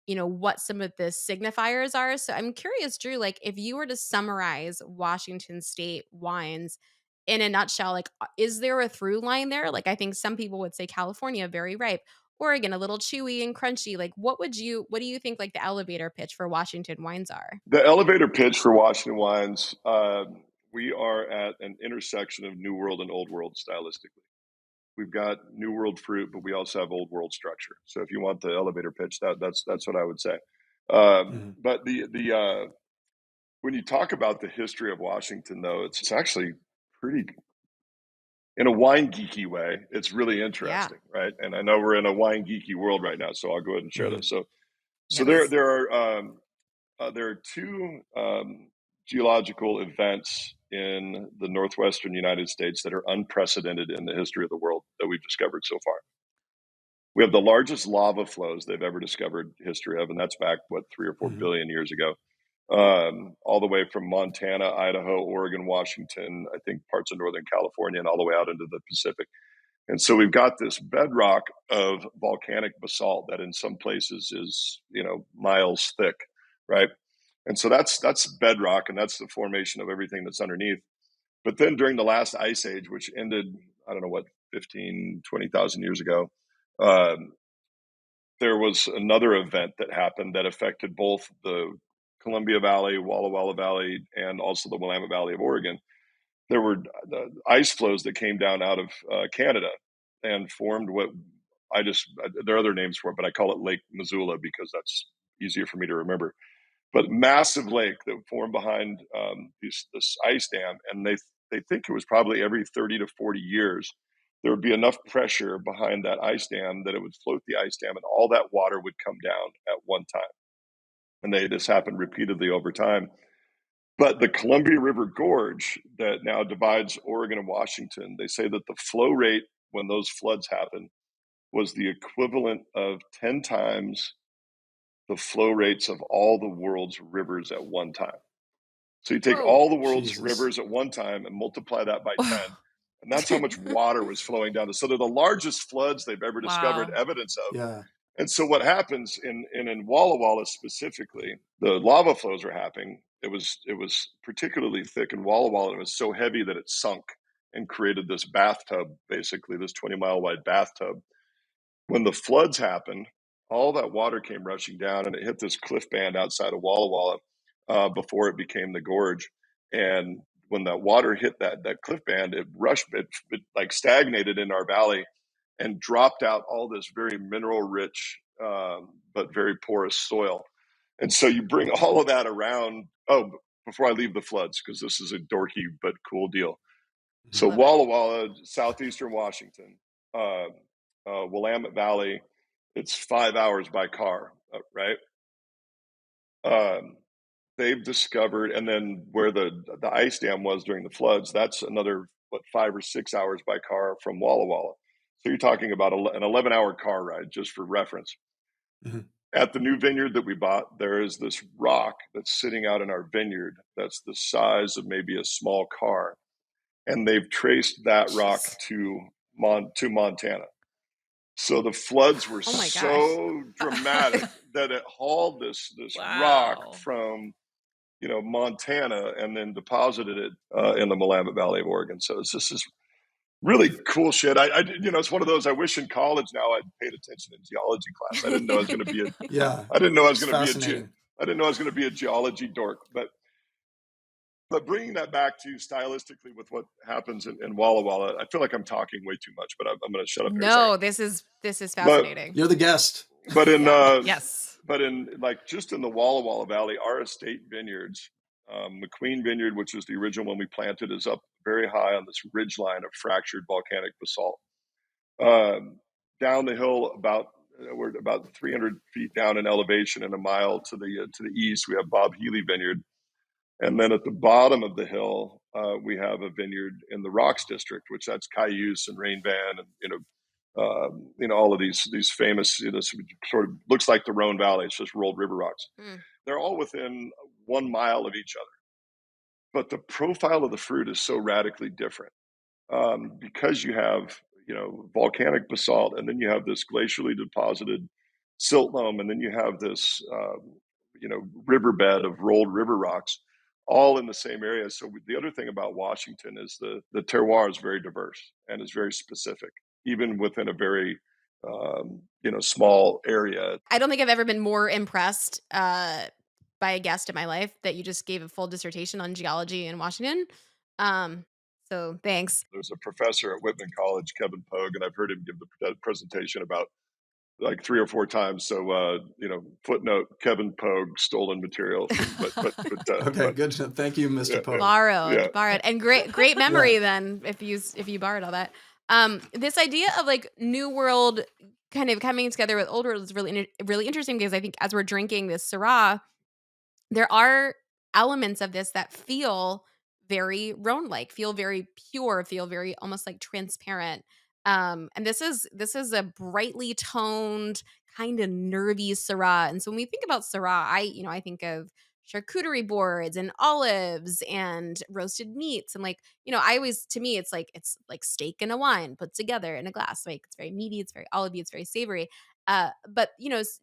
what some of the signifiers are. So I'm curious, Drew, like if you were to summarize Washington State wines in a nutshell, like is there a through line there? Like I think some people would say California, very ripe. Oregon, a little chewy and crunchy. Like, what do you think like the elevator pitch for Washington wines are? The elevator pitch for Washington Wines, we are at an intersection of New World and Old World stylistically. We've got New World fruit, but we also have Old World structure. So if you want the elevator pitch, that's what I would say. Mhm. But the when you talk about the history of Washington, though, it's actually pretty, in a wine geeky way. It's really Yeah. interesting, right? And I know we're in a wine geeky world right now, so I'll go ahead and share this. Mhm. So there Yes. there are there are two geological events in the northwestern United States that are unprecedented in the history of the world that we've discovered so far. We have the largest lava flows they've ever discovered history of, and that's back, what, 3 or 4 billion years ago, all the way from Montana, Idaho, Oregon, Washington, I think parts of Northern California, and all the way out into the Pacific. And so we've got this bedrock of volcanic basalt that in some places is, miles thick, right? And so that's bedrock, and that's the formation of everything that's underneath. But then during the last ice age, which ended, I don't know what, 15, 20,000 years ago, um, there was another event that happened that affected both the Columbia Valley, Walla Walla Valley, and also the Willamette Valley of Oregon, there were the ice flows that came down out of Canada and formed what there are other names for it, but I call it Lake Missoula because that's easier for me to remember. But massive lake that formed behind this ice dam, and they think it was probably every 30 to 40 years there would be enough pressure behind that ice dam that it would float the ice dam, and all that water would come down at one time. And this happened repeatedly over time. But the Columbia River Gorge that now divides Oregon and Washington, they say that the flow rate when those floods happened was the equivalent of 10 times the flow rates of all the world's rivers at one time. So you take Whoa. all the world's Jesus. rivers at one time and multiply that by 10, Wow. and that's how much water was flowing down. So they're the largest floods they've ever discovered Wow. evidence of. Yeah. And so what happens in Walla Walla specifically, the lava flows are happening. It was particularly thick in Walla Walla. It was so heavy that it sunk and created this bathtub, basically this 20-mile wide bathtub. When the floods happened, all that water came rushing down, and it hit this cliff band outside of Walla Walla before it became the gorge. And when that water hit that cliff band, it rushed, it like stagnated in our valley and dropped out all this very mineral rich but very porous soil. And so you bring all of that around. Oh, before I leave the floods, because this is a dorky but cool deal. So Love it. Walla Walla, southeastern Washington, Willamette Valley, it's 5 hours by car, right? They've discovered, and then where the ice dam was during the floods, that's another 5 or 6 hours by car from Walla Walla. So you're talking about an 11-hour car ride, just for reference. Mm-hmm. At the new vineyard that we bought, there is this rock that's sitting out in our vineyard that's the size of maybe a small car, and they've traced that rock to Montana. So the floods were Oh my gosh. so dramatic that it hauled this Wow. rock from Montana and then deposited it in the Willamette Valley of Oregon. So it's just this really cool shit. I it's one of those. I wish in college now I'd paid attention in geology class. I didn't know I was going to be a. Yeah. I didn't know I was It's going to be fascinating. I didn't know I was going to be a geology dork. But bringing that back to stylistically with what happens in Walla Walla, I feel like I'm talking way too much, but I'm going to shut up. No, this is fascinating. You're the guest. But in Yes. but in just in the Walla Walla Valley, our estate vineyards, McQueen Vineyard, which was the original one we planted, is up very high on this ridge line of fractured volcanic basalt. Down the hill, we're about 300 feet down in elevation, and a mile to the east, we have Bob Healy Vineyard, and then at the bottom of the hill, we have a vineyard in the Rocks District, which that's Cayuse and Rain Van, and all of these famous, sort of looks like the Rhone Valley. It's just rolled river rocks. They're all within 1 mile of each other, but the profile of the fruit is so radically different because you have volcanic basalt, and then you have this glacially deposited silt loam, and then you have this riverbed of rolled river rocks, all in the same area. So the other thing about Washington is the terroir is very diverse and is very specific, even within a very small area. I don't think I've ever been more impressed by a guest in my life that you just gave a full dissertation on geology in Washington. So thanks. There's a professor at Whitman College, Kevin Pogue, and I've heard him give the presentation about like 3 or 4 times. So, footnote, Kevin Pogue, stolen material. Okay, good. Thank you, Mr. Pogue. Borrowed. And great memory then if you borrowed all that. This idea of like New World kind of coming together with Old World is really interesting, because I think as we're drinking this Syrah, there are elements of this that feel very Rhone-like, feel very pure, feel very almost like transparent. And this is a brightly toned, kind of nervy Syrah. And so when we think about Syrah, I think of charcuterie boards and olives and roasted meats, and to me it's like steak and a wine put together in a glass. Like, it's very meaty, it's very olivey, it's very savory. But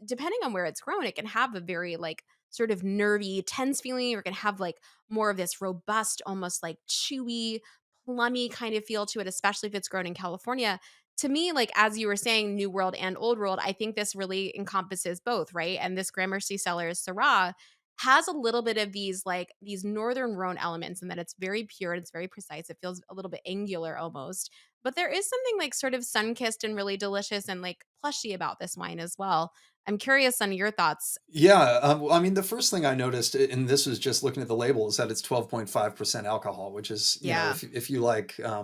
depending on where it's grown, it can have a very like sort of nervy, tense feeling, or it can have like more of this robust, almost like chewy, plummy kind of feel to it, especially if it's grown in California. To me, like as you were saying, New World and Old World, I think this really encompasses both, right? And this Gramercy Cellars Syrah has a little bit of these northern Rhone elements, and that it's very pure and it's very precise. It feels a little bit angular almost. But there is something like sort of sun-kissed and really delicious and like plushy about this wine as well. I'm curious on your thoughts. Yeah, I mean, the first thing I noticed, and this was just looking at the label, is that it's 12.5% alcohol, which is, Yeah, if you like, I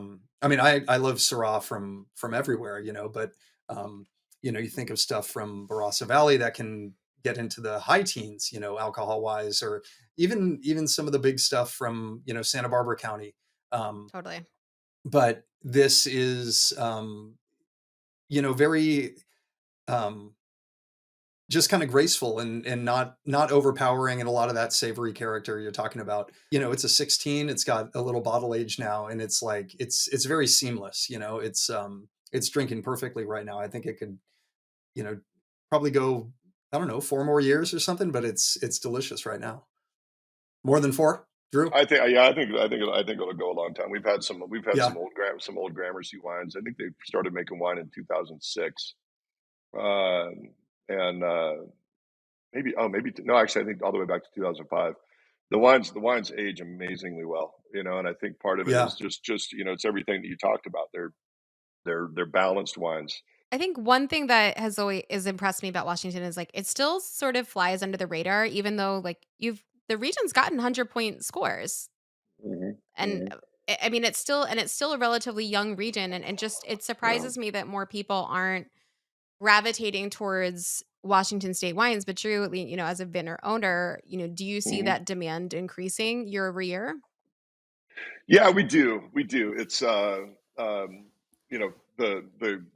mean, I love Syrah from everywhere, but um, you think of stuff from Barossa Valley that can get into the high teens, alcohol wise, or even some of the big stuff from, Santa Barbara County. Um, totally. but this is, very, um, just kind of graceful and not overpowering, and a lot of that savory character you're talking about. It's a 16, it's got a little bottle age now, and it's like it's very seamless. It's drinking perfectly right now. I think it could, you know, probably go, I don't know, 4 more years or something, but it's delicious right now. More than four, Drew? I think, yeah, I think it'll go a long time. We've had Yeah. some old Gramercy wines. I think they started making wine in 2006, uh, and maybe no, actually, I think all the way back to 2005. The wines age amazingly well, and I think part of it Yeah. is just it's everything that you talked about. They're balanced wines. I think one thing that has impressed me about Washington is like it still sort of flies under the radar, even though like the region's gotten 100-point scores. Hmm. And Hmm. I mean it's still a relatively young region, and just it Yeah. surprises me that more people aren't gravitating towards Washington state wines. But Drew, as a vintner owner, do you see Hmm. that demand increasing year over year? Yeah, we do. We do. It's the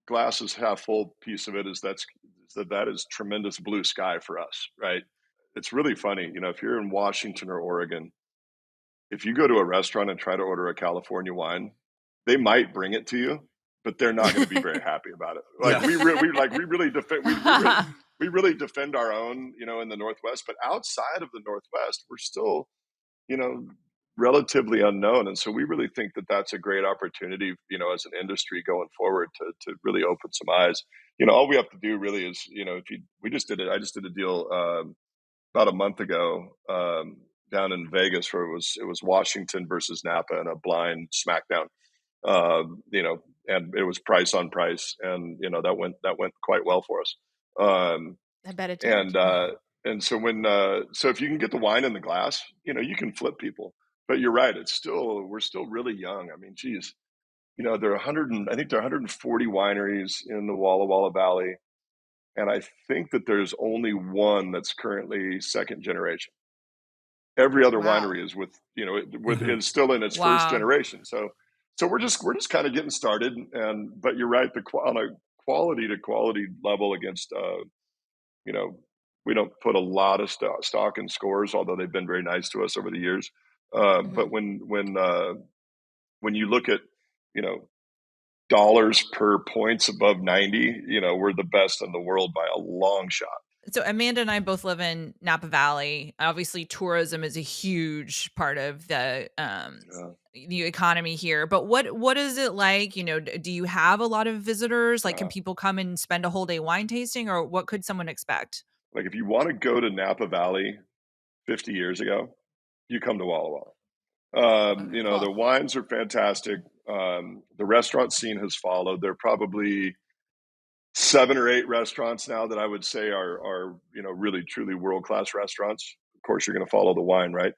glass is half full piece of it that is tremendous blue sky for us, right? It's really funny, if you're in Washington or Oregon, if you go to a restaurant and try to order a California wine, they might bring it to you, but they're not going to be very happy about it. Like Yeah. we really defend we really defend our own, in the Northwest, but outside of the Northwest, we're still, you know, relatively unknown. And so we really think that that's a great opportunity, as an industry going forward to really open some eyes. All we have to do really is, if you, we just did it. I just did a deal about a month ago down in Vegas where it was Washington versus Napa in a blind smackdown. And it was price on price, and that went quite well for us. Um, I bet it did. and so so if you can get the wine in the glass, you can flip people. But you're right, we're still really young. I mean, geez, there are 100 I think there are 140 wineries in the Walla Walla Valley, and I think that there's only one that's currently second generation. Every other Wow. winery is Hmm. is still in its first Wow. generation. So we're just kind of getting started. But you're right, on a quality to quality level against you know, we don't put a lot of stock in scores, although they've been very nice to us over the years. But Mhm. when you look at, you know, dollars per points above 90, we're the best in the world by a long shot. So Amanda and I both live in Napa Valley. Obviously, tourism is a huge part of Yeah. the economy here. But what is it like? Do you have a lot of visitors? Like, can Uh, people come and spend a whole day wine tasting, or what could someone expect? like if you want to go to Napa Valley 50 years ago, you come to Walla Walla. Okay, The cool. wines are fantastic. The restaurant scene has followed. There are probably 7 or 8 restaurants now that I would say are really truly world class restaurants. Of course, you're going to follow the wine, right?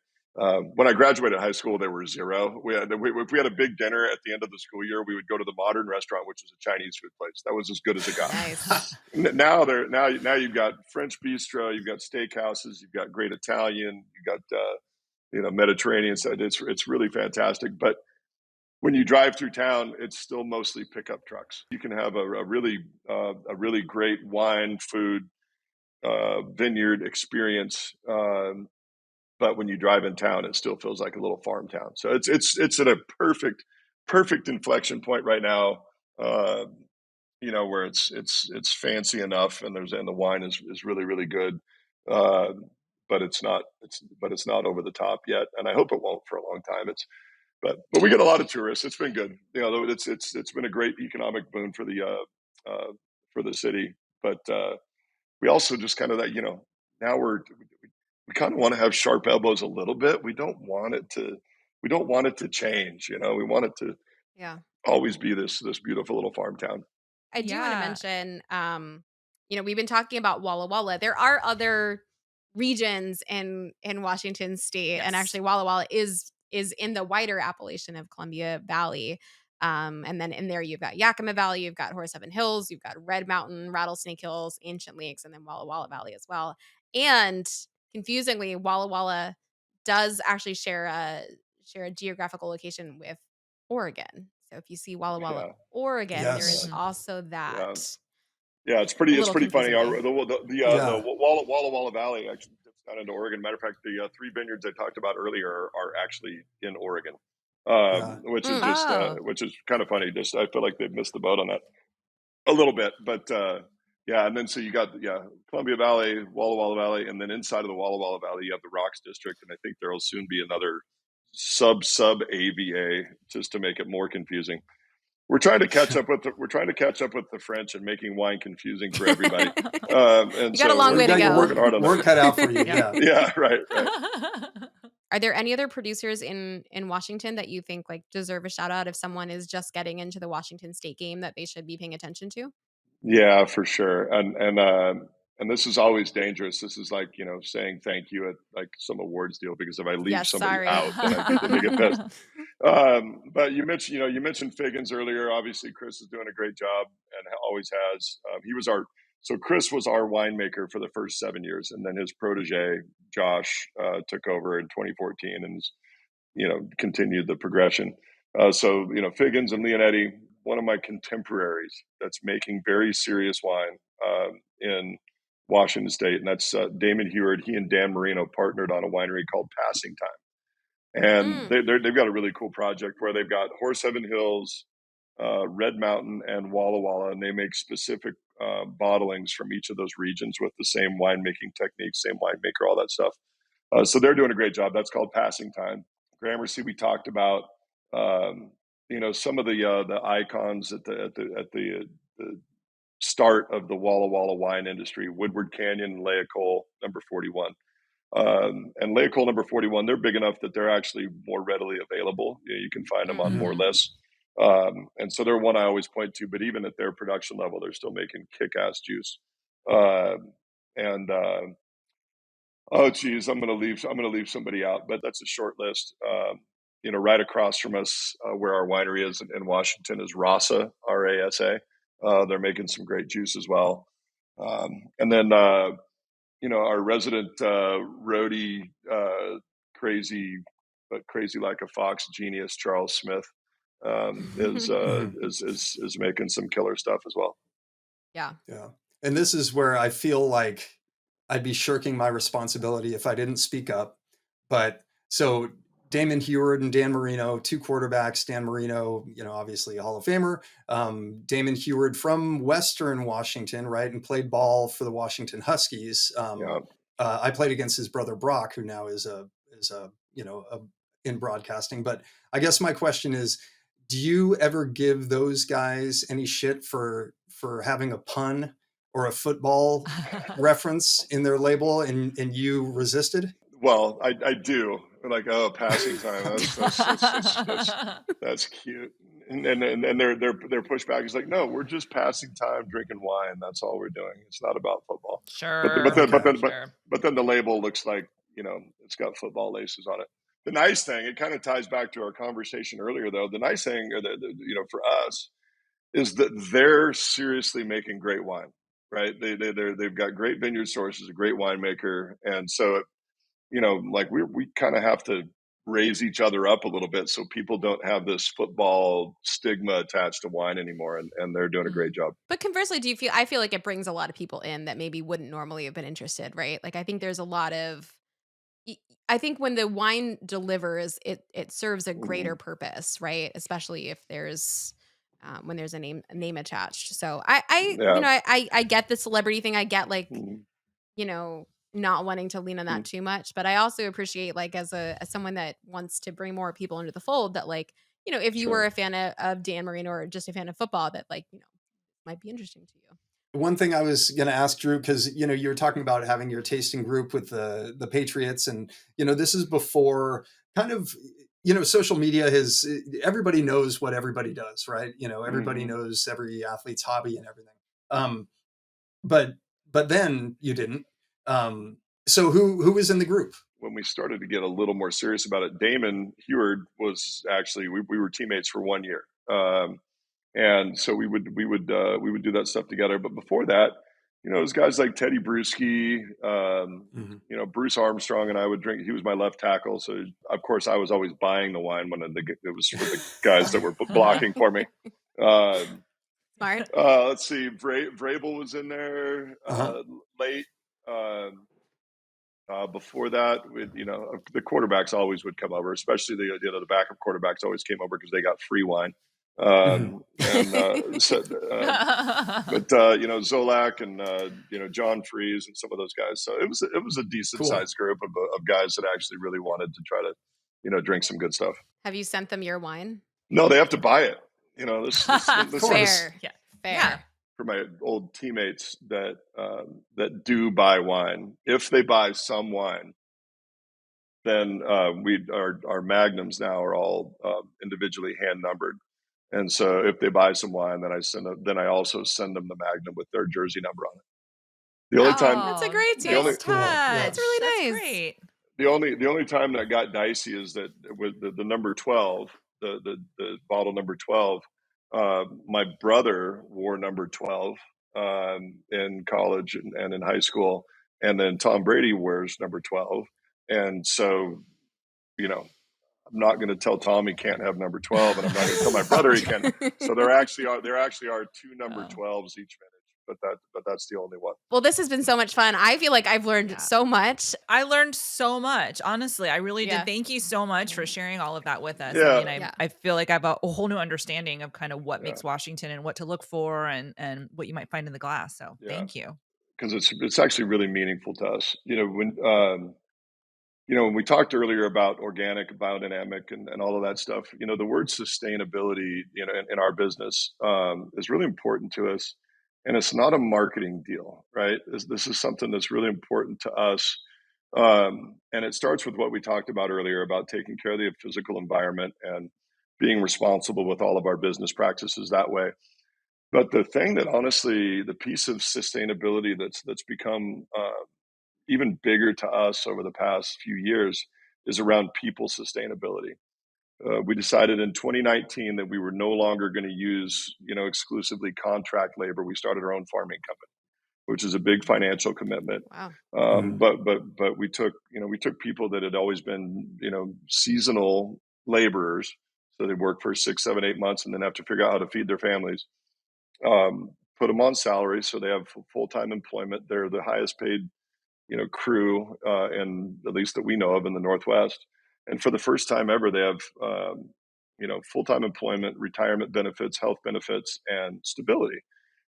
When I graduated high school, there were zero. If we had a big dinner at the end of the school year, we would go to the Modern Restaurant, which was a Chinese food place. That was as good as it got. Nice. Now you've got French bistro, you've got steakhouses, you've got great Italian, you've got Mediterranean side. It's really fantastic. But when you drive through town, it's still mostly pickup trucks. You can have a really great wine, food, vineyard experience, but when you drive in town, it still feels like a little farm town. So it's at a perfect inflection point right now. Uh, where it's fancy enough, and the wine is really really good, uh, but it's not over the top yet, and I hope it won't for a long time. But we get a lot of tourists. It's been good. It's been a great economic boon for the city. But we also just kind of that now we kind of want to have sharp elbows a little bit. We don't want it to change. We want it to Yeah. always be this beautiful little farm town. I do want to Yeah. mention, we've been talking about Walla Walla. There are other regions in Washington State, and Yes. actually Walla Walla is in the wider appellation of Columbia Valley. And then in there you've got Yakima Valley, you've got Horse Heaven Hills, you've got Red Mountain, Rattlesnake Hills, Ancient Lakes, and then Walla Walla Valley as well. And confusingly, Walla Walla does actually share a geographical location with Oregon. So if you see Walla Walla, Yeah, Oregon, there is Yes. Mhm. also yeah. that Yeah, a it's little pretty funny. confusingly. The Yeah. Walla Valley actually dips down into Oregon. Matter of fact, the three vineyards I talked about earlier are actually in Oregon, Yeah. Mm. Oh. which is kind of funny. Just I feel like they've missed the boat on that a little bit, but yeah. And then so you got Columbia Valley, Walla Valley, and then inside of the Walla Valley you have the Rocks District, and I think there will soon be another sub AVA just to make it more confusing. We're trying to catch up with the French and making wine confusing for everybody. And You got a so long Well, you way to got your we're go. working hard on work that. cut out for you. Yep. Yeah. Yeah, right, right. Are there any other producers in Washington that you think like deserve a shout out if someone is just getting into the Washington State game that they should be paying attention to? Yeah, for sure. And this is always dangerous. This is like, saying thank you at like some awards deal, because if I leave Yes, somebody sorry. out, then they get pissed. But you mentioned Figgins earlier. Obviously, Chris is doing a great job and always has. So Chris was our winemaker for the first 7 years, and then his protege Josh took over in 2014 and continued the progression. Figgins and Leonetti, one of my contemporaries that's making very serious wine in Washington State, and that's Damon Heward. He and Dan Marino partnered on a winery called Passing Time, and Mm. they've got a really cool project where they've got Horse Heaven Hills, Red Mountain, and Walla Walla, and they make specific bottlings from each of those regions with the same winemaking techniques, same winemaker, all that stuff. So they're doing a great job. That's called Passing Time. Gramercy, we talked about. Some of the icons the start of the Walla Walla wine industry: Woodward Canyon and Leah Cole, number 41. And Leah Cole number 41, they're big enough that they're actually more readily available. You can find them on more Mhm. lists. And so they're one I always point to. But even at their production level, they're still making kick-ass juice. And Oh, geez, I'm gonna leave somebody out, but that's a short list. Right across from us, where our winery is in Washington, is Rasa, Rasa. They're making some great juice as well. And then our resident roadie, crazy but crazy like a fox genius, Charles Smith, Mhm. is making some killer stuff as well. Yeah. Yeah. And this is where I feel like I'd be shirking my responsibility if I didn't speak up. But so Damon Heward and Dan Marino, two quarterbacks. Dan Marino, obviously a Hall of Famer. Damon Heward from Western Washington, right, and played ball for the Washington Huskies. Yeah. I played against his brother Brock, who now is in broadcasting. But I guess my question is, do you ever give those guys any shit for having a pun or a football reference in their label, and you resisted? Well, I do. Like, oh, passing time. That's cute. And their pushback is like, no, we're just passing time drinking wine. That's all we're doing. It's not about football. Sure. Okay. Sure. But then the label looks like, it's got football laces on it. The nice thing, it kind of ties back to our conversation earlier, though. The nice thing, for us, is that they're seriously making great wine, right? They've got great vineyard sources, a great winemaker, and so like we kind of have to raise each other up a little bit so people don't have this football stigma attached to wine anymore, and they're doing a great Mhm. job. But conversely, I feel like it brings a lot of people in that maybe wouldn't normally have been interested, right? Like I think there's a lot of y- I think when the wine delivers, it serves a greater Mhm. purpose, right? Especially if there's when there's a name attached. So I Yeah. I get the celebrity thing. I get like Mhm. you know, not wanting to lean on that Mhm. too much. But I also appreciate like as someone that wants to bring more people into the fold that like, if you were Sure. a fan of Dan Marino or just a fan of football, that like, might be interesting to you. One thing I was going to ask Drew, because you were talking about having your tasting group with the Patriots, and this is before kind of social media has, everybody knows what everybody does, right? Everybody knows every athlete's hobby and everything. But then you didn't. So who was in the group? When we started to get a little more serious about it, Damon Heward was actually, we were teammates for 1 year. And so we would do that stuff together. But before that, it was guys like Teddy Bruschi, Bruce Armstrong, and I would drink. He was my left tackle, so of course I was always buying the wine when it was for the guys that were blocking for me. Smart. Let's see, Vrabel was in there late. Before that, the quarterbacks always would come over, especially the backup quarterbacks always came over because they got free wine. Zolak and John Freeze and some of those guys. So it was a decent sized group of guys that actually really wanted to try to drink some good stuff. Have you sent them your wine? No, they have to buy it. This Fair. Yeah. Fair. For my old teammates that do buy wine, if they buy some wine, then our magnums now are all individually hand numbered. And so if they buy some wine, then I also send them the magnum with their jersey number on it. The only time that's a great touch. That's really nice. That's great. The only time that got dicey is that with the number 12, the bottle number 12. My brother wore number 12 in college and in high school, and then Tom Brady wears number 12, and so I'm not going to tell Tom he can't have number 12, and I'm not going to tell my brother he can. So there actually are two number 12s each vintage, but that's the only one. Well, this has been so much fun. I feel like I've learned so much. I learned so much. Honestly, I really did. Thank you so much for sharing all of that with us. Yeah. I mean, I feel like I have a whole new understanding of kind of what makes Washington and what to look for and what you might find in the glass. So thank you. Because it's actually really meaningful to us. When we talked earlier about organic, biodynamic, and all of that stuff, the word sustainability, in our business is really important to us. And it's not a marketing deal, right? This is something that's really important to us. And it starts with what we talked about earlier about taking care of the physical environment and being responsible with all of our business practices that way. But the thing that honestly, the piece of sustainability that's become even bigger to us over the past few years is around people sustainability. We decided in 2019 that we were no longer going to use, exclusively contract labor. We started our own farming company, which is a big financial commitment. Wow. But we took people that had always been, seasonal laborers. So they work for 6, 7, 8 months and then have to figure out how to feed their families. Put them on salary. So they have full-time employment. They're the highest paid crew, and at least that we know of in the Northwest. And for the first time ever, they have, full-time employment, retirement benefits, health benefits, and stability.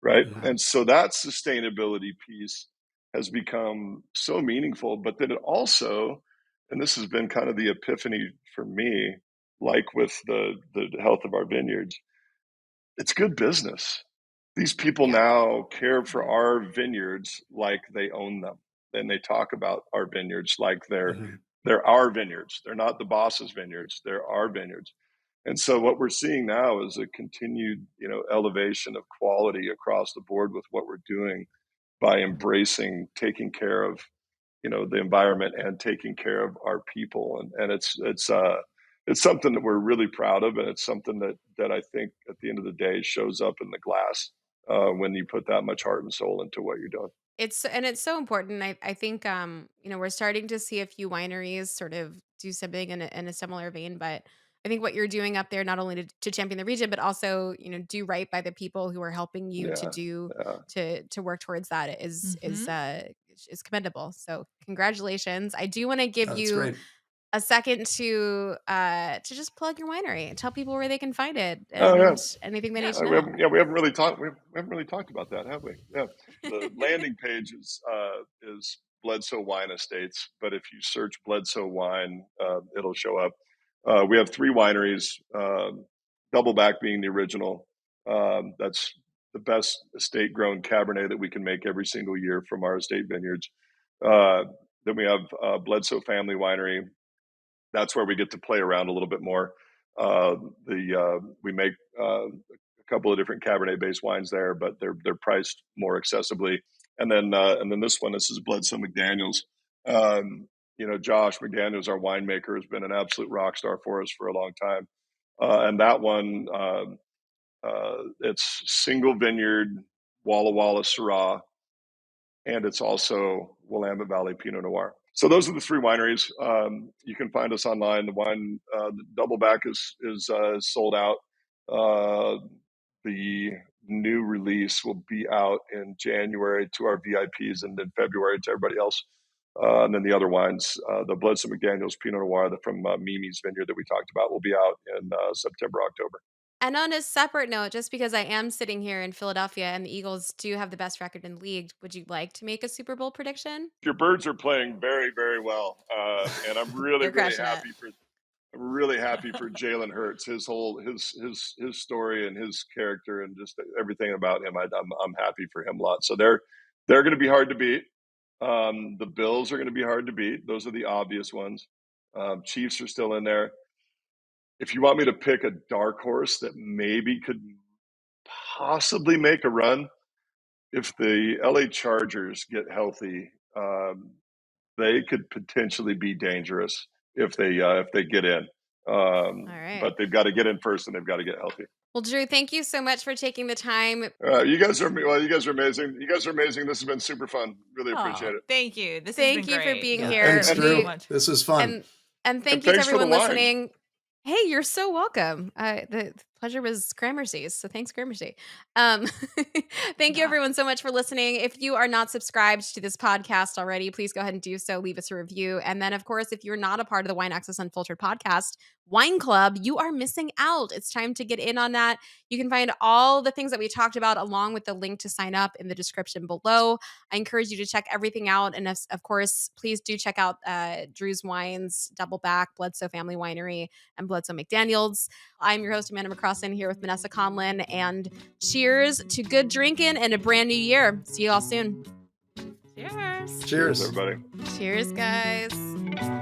Right. Yeah. And so that sustainability piece has become so meaningful, but then it also, and this has been kind of the epiphany for me, like with the health of our vineyards, it's good business. These people now care for our vineyards like they own them. And they talk about our vineyards like they're our vineyards. They're not the boss's vineyards. They're our vineyards. And so what we're seeing now is a continued, elevation of quality across the board with what we're doing by embracing taking care of, the environment and taking care of our people. And it's something that we're really proud of. And it's something that I think at the end of the day shows up in the glass when you put that much heart and soul into what you're doing. It's so important. I think we're starting to see a few wineries sort of do something in a similar vein, but I think what you're doing up there, not only to champion the region, but also do right by the people who are helping you to work towards that is commendable. So congratulations. I do want to give you a second to just plug your winery and tell people where they can find it and anything they need to know. We haven't really talked about that, have we? Yeah. The landing page is Bledsoe Wine Estates, but if you search Bledsoe Wine, it'll show up. We have 3 wineries, Doubleback being the original. That's the best estate grown Cabernet that we can make every single year from our estate vineyards. Then we have Bledsoe Family Winery. That's where we get to play around a little bit more. We make a couple of different Cabernet-based wines there, but they're priced more accessibly. And then this is Bledsoe McDaniels. Josh McDaniels, our winemaker, has been an absolute rock star for us for a long time. And that one, it's single vineyard Walla Walla Syrah, and it's also Willamette Valley Pinot Noir. So those are the three wineries. You can find us online. The wine, the Doubleback is sold out. The new release will be out in January to our VIPs, and then February to everybody else. And then the other wines, the Bledsoe McDaniels Pinot Noir from Mimi's Vineyard that we talked about, will be out in September, October. And on a separate note, just because I am sitting here in Philadelphia and the Eagles do have the best record in the league, would you like to make a Super Bowl prediction? Your Birds are playing very, very well, and I'm really, really happy for. I'm really happy for Jalen Hurts, his story and his character and just everything about him. I'm happy for him a lot. So they're going to be hard to beat. The Bills are going to be hard to beat. Those are the obvious ones. Chiefs are still in there. If you want me to pick a dark horse that maybe could possibly make a run, if the LA Chargers get healthy, they could potentially be dangerous if they get in. All right. But they've got to get in first, and they've got to get healthy. Well, Drew, thank you so much for taking the time. You guys are amazing. You guys are amazing. This has been super fun. Really appreciate it. Thank you. Thank you for being here. Thanks, Drew. This is fun. And thank you to everyone listening. Hey, you're so welcome. The pleasure was Gramercy's, so thanks, Gramercy. Thank you, everyone, so much for listening. If you are not subscribed to this podcast already, please go ahead and do so. Leave us a review. And then, of course, if you're not a part of the Wine Access Unfiltered podcast wine club, you are missing out. It's time to get in on that. You can find all the things that we talked about along with the link to sign up in the description below. I encourage you to check everything out. And of course, please do check out Drew's Wines, Doubleback, Bledsoe Family Winery, and Bledsoe McDaniels. I'm your host, Amanda McCrossan, here with Vanessa Conlin. And cheers to good drinking and a brand new year. See you all soon. Cheers. Cheers, everybody. Cheers, guys.